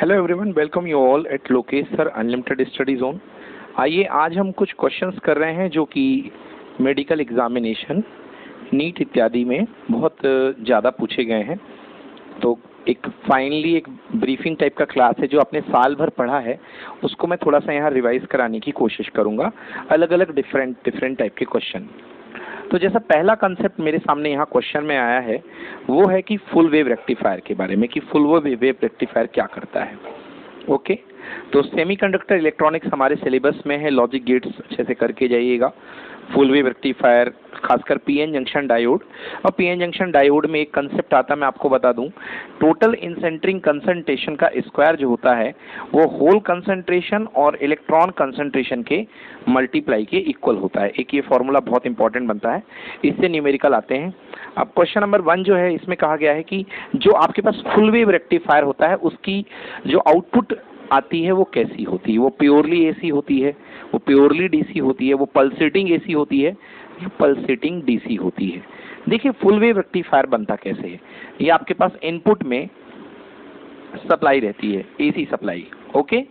Hello everyone, welcome you all at Lokesh sir unlimited study zone. आइए आज हम कुछ क्वेश्चंस कर रहे हैं जो कि मेडिकल एग्जामिनेशन, नीट इत्यादि में बहुत ज़्यादा पूछे गए हैं। तो एक फाइनली एक ब्रीफिंग टाइप का क्लास है जो आपने साल भर पढ़ा है, उसको मैं थोड़ा सा यहाँ रिवाइज कराने की कोशिश करूँगा, अलग अलग डिफरेंट टाइप के क्वेश्चन। तो जैसा पहला कंसेप्ट मेरे सामने यहाँ क्वेश्चन में आया है वो है कि फुल वेव रेक्टिफायर के बारे में, कि फुल वेव रेक्टिफायर क्या करता है। ओके, तो सेमीकंडक्टर इलेक्ट्रॉनिक्स हमारे सिलेबस में है, लॉजिक गेट्स अच्छे से करके जाइएगा। फुल वेव रेक्टिफायर, खासकर पीएन जंक्शन डायोड, और पीएन जंक्शन डायोड में एक कंसेप्ट आता है, मैं आपको बता दूं, टोटल इंसेंटरिंग कंसंट्रेशन का स्क्वायर जो होता है वो होल कंसंट्रेशन और इलेक्ट्रॉन कंसंट्रेशन के मल्टीप्लाई के इक्वल होता है। एक ये फॉर्मूला बहुत इंपॉर्टेंट बनता है, इससे न्यूमेरिकल आते हैं। अब क्वेश्चन नंबर 1 जो है, इसमें कहा गया है कि जो आपके पास फुल वेव रेक्टिफायर होता है उसकी जो आउटपुट आती है वो कैसी होती है। वो प्योरली एसी होती है, वो प्योरली डीसी होती है, वो पल्सेटिंग एसी होती है, पल्सेटिंग डीसी होती है। देखिए फुल वेव रेक्टिफायर बनता कैसे है। ये आपके पास इनपुट में सप्लाई रहती है, एसी सप्लाई। ओके,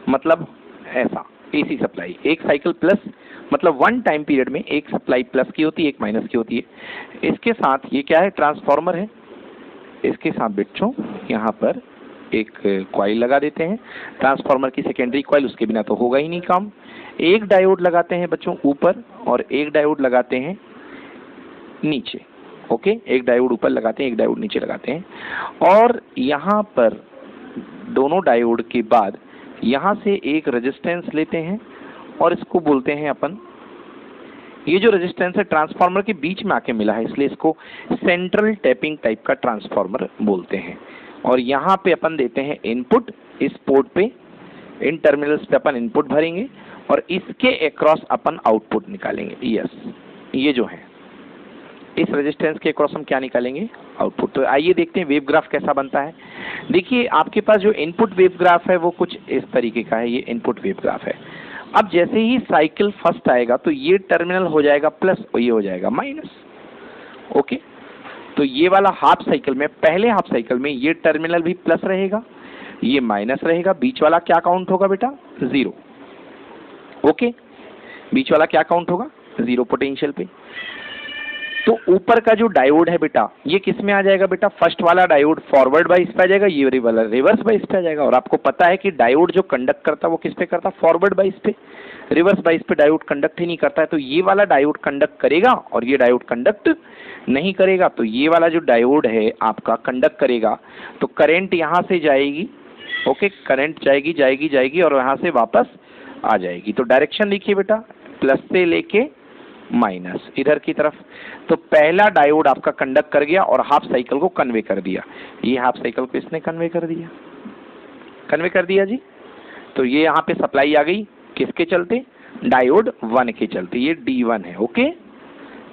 मतलब ऐसा एसी सप्लाई, एक साइकिल प्लस, मतलब वन टाइम पीरियड में एक सप्लाई प्लस की होती है, एक माइनस की होती है। इसके साथ ये क्या है, ट्रांसफार्मर है। इसके साथ बच्चों यहाँ पर एक कॉइल लगा देते हैं, ट्रांसफार्मर की सेकेंडरी कॉइल, उसके बिना तो होगा ही नहीं काम। एक डायोड लगाते हैं बच्चों ऊपर और एक डायोड लगाते हैं नीचे। ओके, एक डायोड ऊपर लगाते हैं, एक डायोड नीचे लगाते हैं। और यहाँ पर दोनों डायोड के बाद यहाँ से एक रेजिस्टेंस लेते हैं और इसको बोलते हैं अपन, ये जो रेजिस्टेंस है ट्रांसफार्मर के बीच में आके मिला है, इसलिए इसको सेंट्रल टैपिंग टाइप का ट्रांसफार्मर बोलते हैं। और यहाँ पे अपन देते हैं इनपुट, इस पोर्ट पे, इन टर्मिनल्स पे अपन इनपुट भरेंगे और इसके अक्रॉस अपन आउटपुट निकालेंगे। यस, ये जो है इस रेजिस्टेंस के अक्रॉस हम क्या निकालेंगे, आउटपुट। तो आइए देखते हैं वेव ग्राफ कैसा बनता है। देखिए आपके पास जो इनपुट वेव ग्राफ है वो कुछ इस तरीके का है, ये इनपुट वेव ग्राफ है। अब जैसे ही साइकिल फर्स्ट आएगा तो ये टर्मिनल हो जाएगा प्लस और ये हो जाएगा माइनस। ओके, तो ये वाला हाफ साइकिल में, पहले हाफ साइकिल में ये टर्मिनल भी प्लस रहेगा, ये माइनस रहेगा, बीच वाला क्या काउंट होगा बेटा, 0। ओके, बीच वाला क्या काउंट होगा, 0 पोटेंशियल पे। तो ऊपर का जो डायोड है बेटा, ये किस में आ जाएगा बेटा, फर्स्ट वाला डायोड फॉरवर्ड बाइस पे आ जाएगा, ये वाला रिवर्स बाइस पे आ जाएगा। और आपको पता है कि डायोड जो कंडक्ट करता है वो किस पे करता है, फॉरवर्ड बाइस पे। रिवर्स बाइस पे डायोड कंडक्ट ही नहीं करता है, तो ये वाला डायोड कंडक्ट करेगा और ये डायोड कंडक्ट नहीं करेगा। तो ये वाला जो डायोड है आपका कंडक्ट करेगा, तो करंट यहाँ से जाएगी। ओके, करंट जाएगी जाएगी जाएगी और यहाँ से वापस आ जाएगी। तो डायरेक्शन देखिए बेटा, प्लस से लेके माइनस इधर की तरफ। तो पहला डायोड आपका कंडक्ट कर गया और हाफ साइकिल को कन्वे कर दिया। ये हाफ साइकिल को इसने कन्वे कर दिया, कन्वे कर दिया जी। तो ये यहाँ पे सप्लाई आ गई, किसके चलते, डायोड 1 के चलते, ये D1 है। ओके,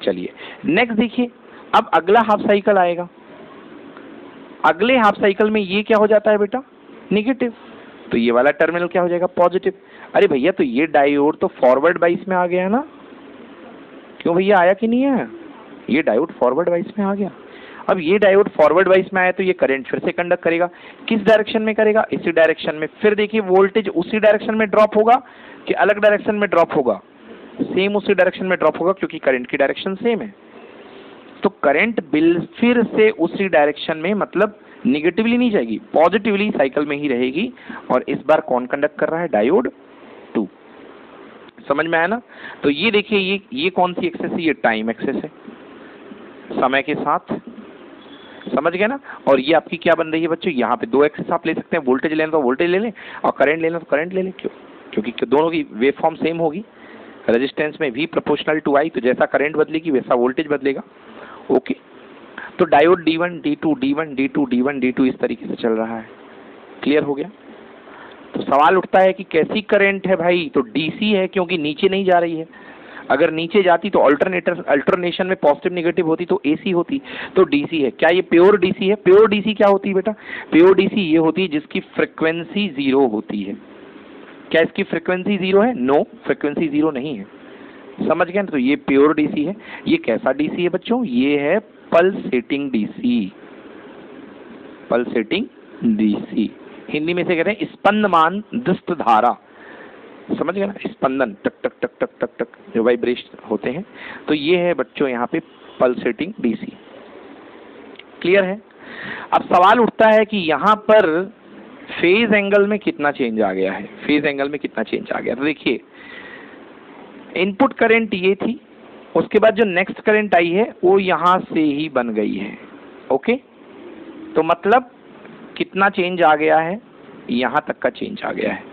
चलिए नेक्स्ट देखिए, अब अगला हाफ साइकिल आएगा। अगले हाफ साइकिल में ये क्या हो जाता है बेटा, नेगेटिव, तो ये वाला टर्मिनल क्या हो जाएगा, पॉजिटिव। अरे भैया तो ये डायोड तो फॉरवर्ड बाइस में आ गया ना, क्यों भैया आया कि नहीं आया, ये डायोड फॉरवर्ड बाइस में आ गया। अब ये डायोड फॉरवर्ड वाइज में आया तो ये करंट फिर से कंडक्ट करेगा, किस डायरेक्शन में करेगा, इसी डायरेक्शन में। फिर देखिए वोल्टेज उसी डायरेक्शन में ड्रॉप होगा कि अलग डायरेक्शन में ड्रॉप होगा, सेम उसी डायरेक्शन में ड्रॉप होगा क्योंकि करंट की डायरेक्शन सेम है। तो करंट बिल फिर से उसी डायरेक्शन में, मतलब निगेटिवली नहीं जाएगी, पॉजिटिवली साइकिल में ही रहेगी। और इस बार कौन कंडक्ट कर रहा है, डायोड 2। समझ में आया ना। तो ये देखिए ये कौन सी एक्सेस है, ये टाइम एक्सेस है, समय के साथ, समझ गए ना। और ये आपकी क्या बन रही है बच्चों, यहाँ पे 2 एक्सेस आप ले सकते हैं, वोल्टेज लेना तो वोल्टेज ले लें और करंट लेना तो करंट ले लें। क्यों, क्योंकि दोनों की वेव फॉर्म सेम होगी, रेजिस्टेंस में V प्रोपोर्शनल टू I, तो जैसा करंट बदलेगी वैसा वोल्टेज बदलेगा। ओके, तो diode D1 D2 D1 D2 D1 D2 इस तरीके से चल रहा है। क्लियर हो गया। तो सवाल उठता है कि कैसी करंट है भाई, तो DC है क्योंकि नीचे नहीं जा रही है। अगर नीचे जाती तो अल्टरनेशन में पॉजिटिव नेगेटिव होती तो AC होती, तो DC है। क्या ये प्योर DC है, प्योर DC क्या होती है बेटा, प्योर DC ये होती है जिसकी फ्रिक्वेंसी 0 होती है। क्या इसकी फ्रिक्वेंसी 0 है, नो, फ्रिक्वेंसी 0 नहीं है। समझ गए, तो ये प्योर DC है। ये कैसा DC है बच्चों, ये है pulsating DC, pulsating DC। Hindi में से कहते हैं स्पंदमान दुष्ट धारा, समझ गए ना, स्पंदन टक टक टक टक टक टक जो वाइब्रेशन होते हैं, तो ये है बच्चों यहाँ पे पल्सेटिंग डीसी। क्लियर है? अब सवाल उठता है कि यहाँ पर फेज एंगल में कितना चेंज आ गया है, फेज एंगल में कितना चेंज आ गया। तो देखिए इनपुट करंट ये थी, उसके बाद जो नेक्स्ट करंट आई है वो यहाँ से ही बन गई है। ओके, तो मतलब कितना चेंज आ गया है, यहाँ तक का चेंज आ गया है।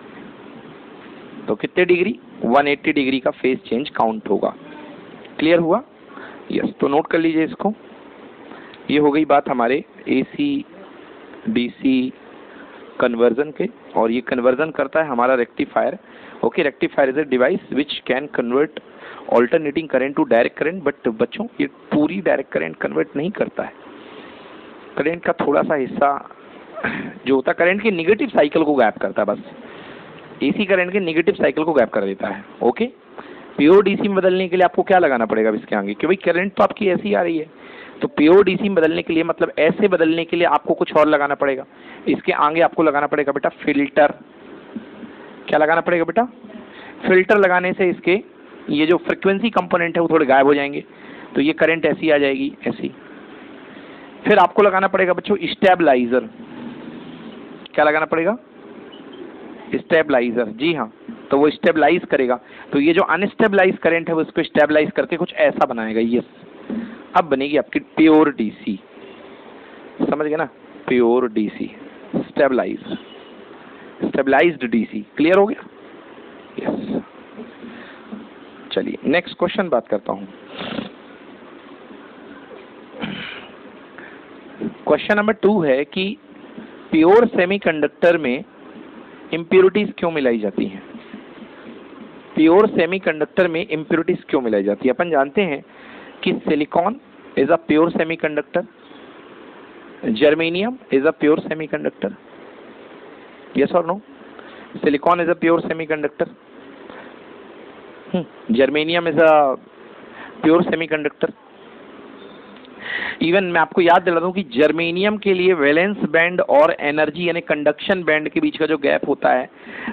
तो कितने डिग्री, 180 डिग्री का फेज चेंज काउंट होगा। क्लियर हुआ? यस, तो नोट कर लीजिए इसको। ये हो गई बात हमारे एसी डीसी कन्वर्जन के, और ये कन्वर्जन करता है हमारा rectifier. Okay, rectifier is a device which can convert alternating current to direct current, but बच्चों ये पूरी डायरेक्ट करंट कन्वर्ट नहीं करता है। करंट का थोड़ा सा हिस्सा जो होता है करंट के निगेटिव साइकिल को गैप करता है, बस एसी करंट के निगेटिव साइकिल को गैप कर देता है। ओके, प्योर डीसी में बदलने के लिए आपको क्या लगाना पड़ेगा इसके आगे, क्योंकि करंट तो आपकी ऐसी आ रही है, तो प्योर डीसी में बदलने के लिए मतलब ऐसे बदलने के लिए आपको कुछ और लगाना पड़ेगा। इसके आगे आपको लगाना पड़ेगा बेटा फिल्टर। क्या लगाना पड़ेगा बेटा? फिल्टर लगाने से इसके ये जो फ्रीक्वेंसी कंपोनेंट है वो थोड़े गायब हो जाएंगे, तो ये करंट ऐसी आ जाएगी, ऐसी। फिर आपको लगाना पड़ेगा बच्चों स्टेबलाइजर। क्या लगाना पड़ेगा? स्टेबलाइजर, जी हाँ, तो वो स्टेबलाइज करेगा। तो ये जो अनस्टेबलाइज करंट है वो इसको स्टेबलाइज करके कुछ ऐसा बनाएगा। ये अब बनेगी आपकी प्योर डीसी, समझ गए ना, pure DC, stabilise, stabilised DC. Clear हो गया? यस, चलिए नेक्स्ट क्वेश्चन बात करता हूं। क्वेश्चन नंबर 2 है कि प्योर सेमीकंडक्टर में इम्प्योरिटीज क्यों मिलाई जाती हैं? प्योर सेमीकंडक्टर में इम्प्योरिटीज क्यों मिलाई जाती है? अपन जानते हैं कि silicon is a pure semiconductor, germanium is a pure semiconductor. Yes और no? Silicon is a pure semiconductor, germanium is a pure semiconductor. Even मैं आपको याद दिला दूं कि जर्मेनियम के लिए वैलेंस बैंड और एनर्जी यानी कंडक्शन बैंड के बीच का जो गैप होता है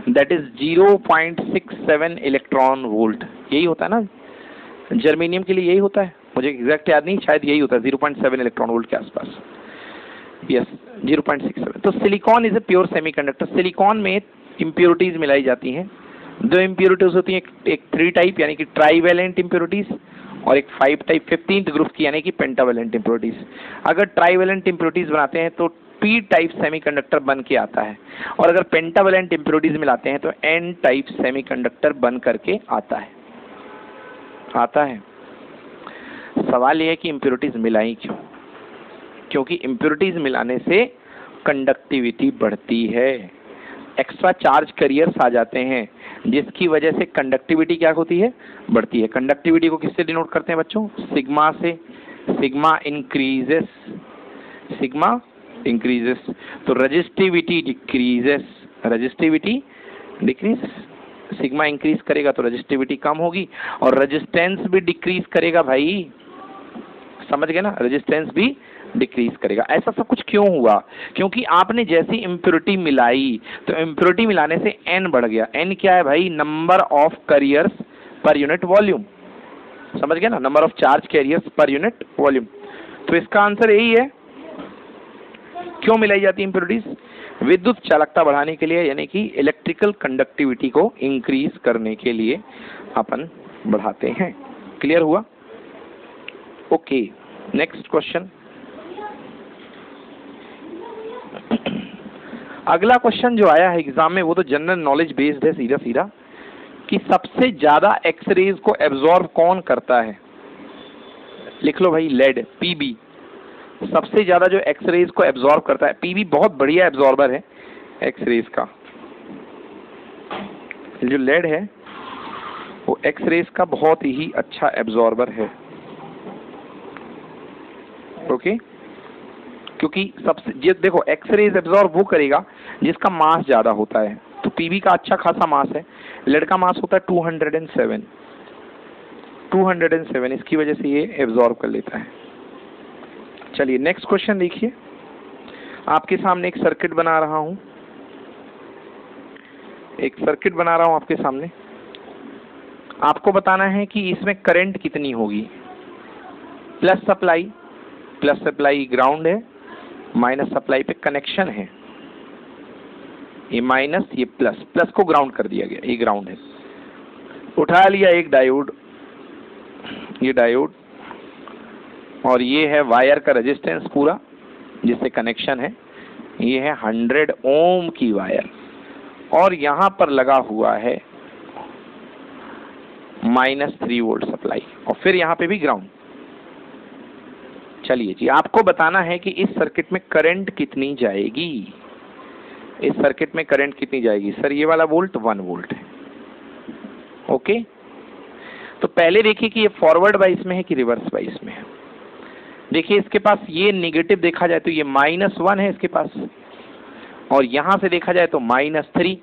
दैट इज 0.67 इलेक्ट्रॉन वोल्ट। यही होता है ना जर्मेनियम के लिए, यही होता है, मुझे एग्जैक्ट याद नहीं, शायद यही होता है 0.7 इलेक्ट्रॉन वोल्ट के आसपास। यस, 0.67। तो silicon is a pure semiconductor. Silicon में इम्प्योरिटीज मिलाई जाती हैं। दो इम्प्योरिटीज होती हैं, एक 3 टाइप यानी कि ट्राईवैलेंट इम्प्योरिटीज, और एक 5 टाइप 15th ग्रुप की यानी कि पेंटावैलेंट इम्प्योरिटीज। अगर ट्राईवैलेंट इम्प्योरिटीज बनाते हैं तो पी टाइप सेमीकंडक्टर बन के आता है, और अगर पेंटावैलेंट इम्प्योरिटीज मिलाते हैं तो एन टाइप सेमीकंडक्टर बन करके आता है। सवाल यह है कि इम्प्योरिटीज मिलाई क्यों? क्योंकि इम्प्योरिटीज मिलाने से कंडक्टिविटी बढ़ती है, एक्स्ट्रा चार्ज कैरियर्स आ जाते हैं, जिसकी वजह से कंडक्टिविटी क्या होती है? बढ़ती है। कंडक्टिविटी को किससे डिनोट करते हैं बच्चों? सिग्मा से। सिग्मा इंक्रीजेस, सिग्मा इंक्रीजेस, तो resistivity decreases, resistivity decreases. Sigma increase करेगा तो रजिस्टिविटी कम होगी, और रेजिस्टेंस भी डिक्रीज करेगा भाई, समझ गए ना, रेजिस्टेंस भी डिक्रीज करेगा। ऐसा सब कुछ क्यों हुआ? क्योंकि आपने जैसी इम्प्योरिटी मिलाई तो इम्प्योरिटी मिलाने से एन बढ़ गया। एन क्या है भाई? Number of carriers per unit volume, समझ गए ना, number of charge carriers per unit volume. तो इसका आंसर यही है। क्यों मिलाई जाती है इम्प्योरिटीज? विद्युत चालकता बढ़ाने के लिए, यानी कि इलेक्ट्रिकल कंडक्टिविटी को इंक्रीज करने के लिए अपन बढ़ाते हैं। क्लियर हुआ? Okay, next question. अगला क्वेश्चन जो आया है एग्जाम में वो तो जनरल नॉलेज बेस्ड है, सीधा सीधा, कि सबसे ज्यादा एक्सरेज को एब्जॉर्ब कौन करता है? लिख लो भाई, लेड, पीबी। सबसे ज्यादा जो एक्सरेज को एब्जॉर्ब करता है, पीबी बहुत बढ़िया एब्जॉर्बर है एक्सरेज का। जो लेड है वो एक्सरेज का बहुत ही अच्छा एब्जॉर्बर है। ओके, क्योंकि सबसे ये देखो एक्सरेज एब्जॉर्ब वो करेगा जिसका मास ज्यादा होता है, तो पीबी का अच्छा खासा मास है, लेड का मास होता है 207, इसकी वजह से ये एब्जॉर्ब कर लेता है। चलिए नेक्स्ट क्वेश्चन देखिए, आपके सामने एक सर्किट बना रहा हूं, एक सर्किट बना रहा हूं आपके सामने। आपको बताना है कि इसमें करंट कितनी होगी। प्लस सप्लाई ग्राउंड है, माइनस सप्लाई पे कनेक्शन है। ये माइनस, ये प्लस को ग्राउंड कर दिया गया, ये ग्राउंड है। उठा लिया एक डायोड, ये डायोड, और ये है वायर का रेजिस्टेंस पूरा जिससे कनेक्शन है। ये है 100 ओम की वायर, और यहां पर लगा हुआ है -3 वोल्ट सप्लाई, और फिर यहां पे भी ग्राउंड। चलिए जी, आपको बताना है कि इस सर्किट में करंट कितनी जाएगी। इस सर्किट में करंट कितनी जाएगी सर? ये वाला वोल्ट 1 वोल्ट है। ओके, तो पहले देखिए कि ये फॉरवर्ड वाइस में है कि रिवर्स वाइस में है। देखिए इसके पास ये निगेटिव देखा जाए तो ये -1 है इसके पास, और यहां से देखा जाए तो -3।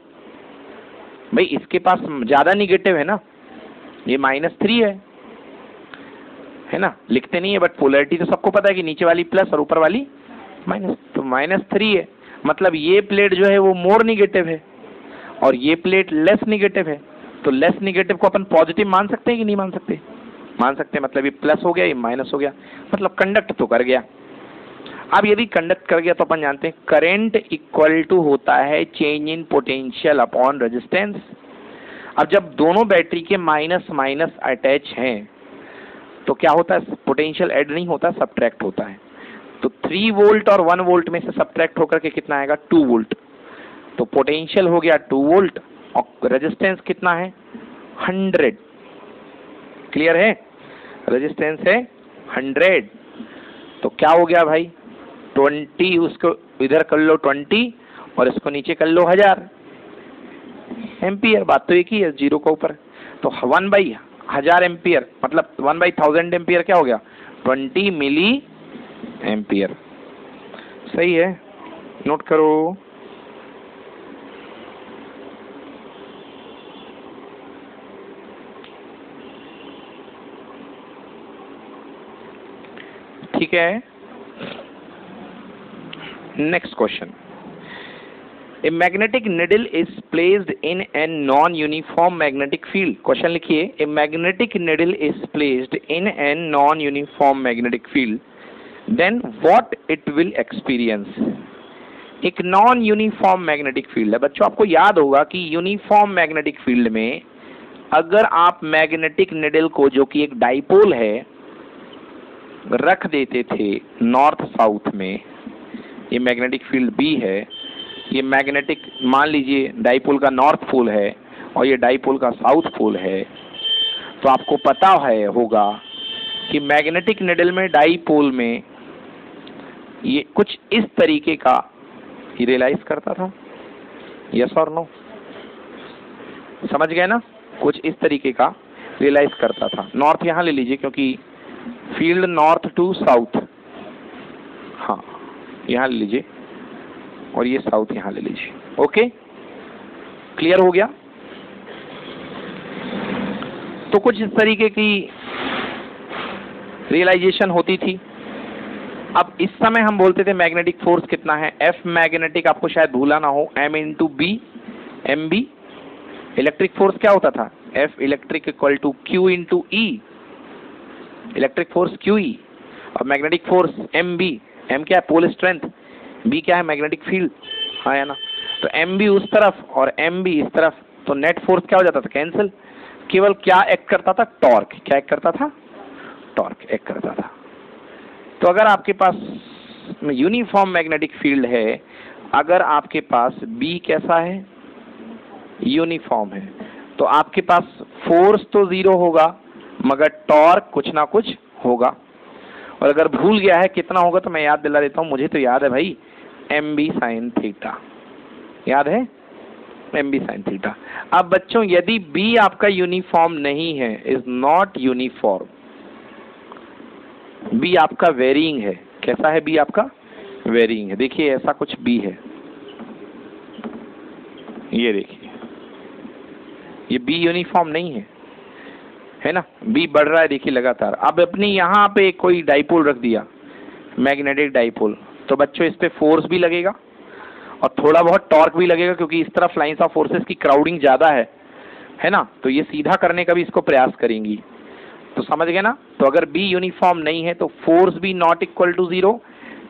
भाई इसके पास ज्यादा निगेटिव है ना, ये -3 है ना, लिखते नहीं है बट पोलैरिटी तो सबको पता है कि नीचे वाली प्लस और ऊपर वाली माइनस, तो -3 है। मतलब ये प्लेट जो है वो मोर निगेटिव है और ये प्लेट लेस निगेटिव है। तो लेस निगेटिव को अपन पॉजिटिव मान सकते हैं कि नहीं मान सकते? मान सकते हैं। मतलब ये प्लस हो गया, ये माइनस हो गया, मतलब कंडक्ट तो कर गया। अब यदि कंडक्ट कर गया तो अपन जानते हैं करंट इक्वल टू होता है change in potential upon resistance. अब जब दोनों बैटरी के माइनस माइनस अटैच हैं तो क्या होता है? पोटेंशियल ऐड नहीं होता, सब्ट्रैक्ट होता है। तो 3 वोल्ट और 1 वोल्ट में से सब्ट्रैक्ट होकर के कितना आएगा? 2 वोल्ट। तो पोटेंशियल हो गया 2 वोल्ट और रेजिस्टेंस कितना है? 100। क्लियर है? रेजिस्टेंस है 100। तो क्या हो गया भाई? 20, उसको इधर कर लो 20 और इसको नीचे कर लो 1000 एम्पियर। बात तो एक ही है, जीरो का ऊपर। तो 1/1000 एम्पियर मतलब 1/1000 एम्पियर क्या हो गया? 20 मिली एम्पियर। सही है, नोट करो। ठीक है, next question. A magnetic needle is placed in a non-uniform magnetic field. Question लिखिए, a magnetic needle is placed in a non-uniform magnetic field. Then what it will experience? एक non uniform magnetic field है। बच्चों आपको याद होगा कि uniform magnetic field में अगर आप मैग्नेटिक निडल को, जो कि एक डाइपोल है, रख देते थे नॉर्थ साउथ में, ये मैग्नेटिक फील्ड बी है, ये मैग्नेटिक मान लीजिए डाइपोल का नॉर्थ पोल है और ये डाइपोल का साउथ पोल है, तो आपको पता है होगा कि मैग्नेटिक निडल में, डाइपोल में ये कुछ इस तरीके का रियलाइज करता था। यस और नो? समझ गए ना? कुछ इस तरीके का रियलाइज करता था। नॉर्थ यहां ले लीजिए क्योंकि फील्ड नॉर्थ टू साउथ, हाँ यहां ले लीजिए, और ये साउथ यहां ले लीजिए। ओके, क्लियर हो गया? तो कुछ इस तरीके की रियलाइजेशन होती थी। अब इस समय हम बोलते थे मैग्नेटिक फोर्स कितना है? F मैग्नेटिक, आपको शायद भूला ना हो, M into B, M B. Electric force क्या होता था? F electric equal to Q into E, electric force QE, और मैग्नेटिक फोर्स MB। M क्या है? Pole strength. B क्या है? Magnetic field. हाँ है ना? तो MB उस तरफ और MB इस तरफ, तो नेट फोर्स क्या हो जाता था? कैंसिल। केवल क्या एक्ट करता था? टॉर्क। क्या एक्ट करता था? टॉर्क एक्ट करता था। तो अगर आपके पास यूनिफॉर्म मैग्नेटिक फील्ड है, अगर आपके पास B कैसा है? यूनिफॉर्म है, तो आपके पास फोर्स तो 0 होगा मगर टॉर्क कुछ ना कुछ होगा। और अगर भूल गया है कितना होगा तो मैं याद दिला देता हूं, मुझे तो याद है भाई, MB sin थीटा। याद है? MB sin theta. अब बच्चों यदि B आपका यूनिफॉर्म नहीं है, इज नॉट यूनिफॉर्म, B आपका वेरिंग है। कैसा है B आपका? वेरिंग है। देखिए ऐसा कुछ B है, ये देखिए, ये B यूनिफॉर्म नहीं है, है ना? B बढ़ रहा है देखिए लगातार। अब अपनी यहाँ पे कोई डाइपोल रख दिया, मैग्नेटिक डाइपोल, तो बच्चों इस पे फोर्स भी लगेगा और थोड़ा बहुत टॉर्क भी लगेगा क्योंकि इस तरफ लाइंस ऑफ फोर्सेस की क्राउडिंग ज़्यादा है ना, तो ये सीधा करने का भी इसको प्रयास करेंगी। तो समझ गए ना। तो अगर बी यूनिफॉर्म नहीं है तो फोर्स भी not equal to zero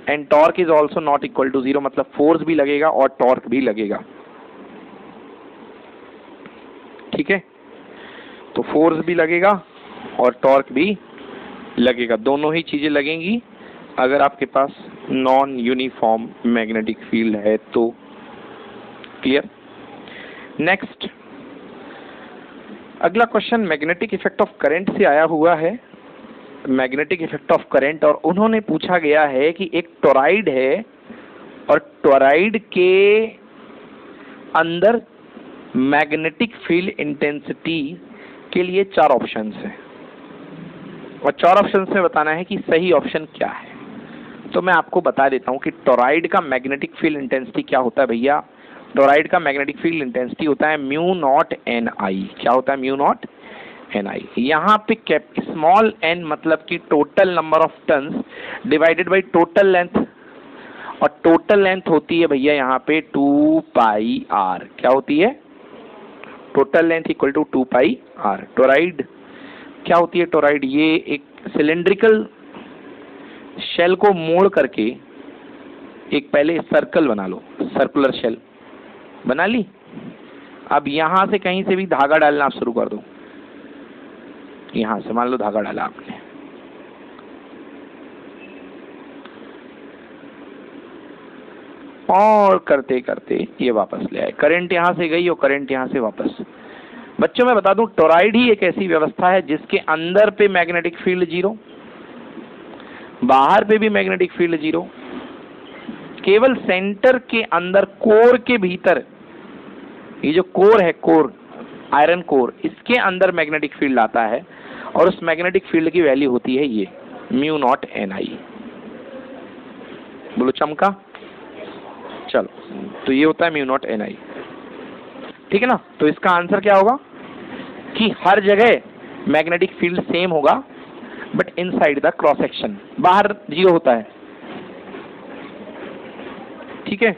and torque is also not equal to zero, मतलब फोर्स भी लगेगा और टॉर्क भी लगेगा। ठीक है, तो फोर्स भी लगेगा और टॉर्क भी लगेगा, दोनों ही चीजें लगेंगी अगर आपके पास नॉन यूनिफॉर्म मैग्नेटिक फील्ड है तो। क्लियर। नेक्स्ट, अगला question magnetic effect of current से आया हुआ है। मैग्नेटिक इफेक्ट ऑफ करंट, और उन्होंने पूछा गया है कि एक टोराइड है और टोराइड के अंदर मैग्नेटिक फील्ड इंटेंसिटी के लिए 4 ऑप्शंस हैं और 4 ऑप्शंस में बताना है कि सही ऑप्शन क्या है। तो मैं आपको बता देता हूं कि टोराइड का मैग्नेटिक फील्ड इंटेंसिटी क्या होता है भैया। टोराइड का मैग्नेटिक फील्ड इंटेंसिटी होता है म्यू नॉट एन आई। क्या होता है? Mu naught N I. यहाँ पे स्मॉल एन मतलब कि total number of turns divided by total length, और टोटल लेंथ होती है भैया यहाँ पे 2 पाई आर। क्या होती है? Total length equal to 2 pi R. Toroid क्या होती है? टोराइड ये एक सिलेंड्रिकल शेल को मोड़ करके एक पहले सर्कल बना लो, सर्कुलर शेल बना ली। अब यहां से कहीं से भी धागा डालना आप शुरू कर दो। यहां से मान लो धागा डाला आपने, और करते करते ये वापस ले आए। करंट यहां से गई और करंट यहां से वापस। बच्चों मैं बता दूं, टोराइड ही एक ऐसी व्यवस्था है जिसके अंदर पे मैग्नेटिक फील्ड 0, बाहर पे भी मैग्नेटिक फील्ड 0, केवल सेंटर के अंदर कोर के भीतर, ये जो कोर है, कोर आयरन कोर, इसके अंदर मैग्नेटिक फील्ड आता है और उस मैग्नेटिक फील्ड की वैल्यू होती है ये म्यू नॉट एन आई। बोलो चमका। चलो, तो ये होता है म्यू नॉट एन आई। ठीक है ना। तो इसका आंसर क्या होगा कि हर जगह मैग्नेटिक फील्ड सेम होगा but inside the cross section बाहर 0 होता है। ठीक है।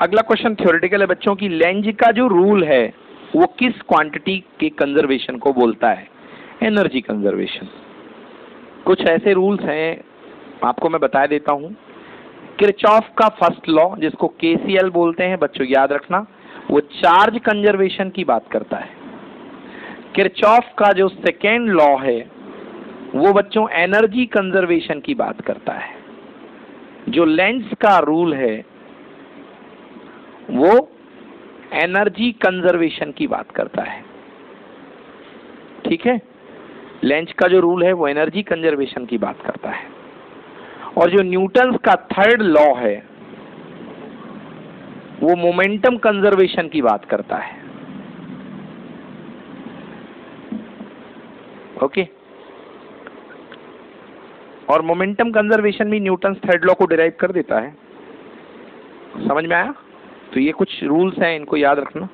अगला क्वेश्चन थ्योरेटिकल है बच्चों की। लेंज का जो रूल है वो किस क्वांटिटी के कंजर्वेशन को बोलता है? Energy conservation. कुछ ऐसे रूल्स हैं, आपको मैं बता देता हूं। किरचॉफ का फर्स्ट लॉ, जिसको केसीएल बोलते हैं बच्चों, याद रखना, वो चार्ज कंजर्वेशन की बात करता है। किरचॉफ का जो सेकेंड लॉ है वो बच्चों एनर्जी कंजर्वेशन की बात करता है। जो लेंज का रूल है वो एनर्जी कंजर्वेशन की बात करता है। ठीक है। लेंज का जो रूल है वो एनर्जी कंजर्वेशन की बात करता है। और जो न्यूटन्स का थर्ड लॉ है वो मोमेंटम कंजर्वेशन की बात करता है। ओके। और मोमेंटम कंजर्वेशन भी न्यूटन्स थर्ड लॉ को डिराइव कर देता है। समझ में आया? तो ये कुछ रूल्स हैं, इनको याद रखना।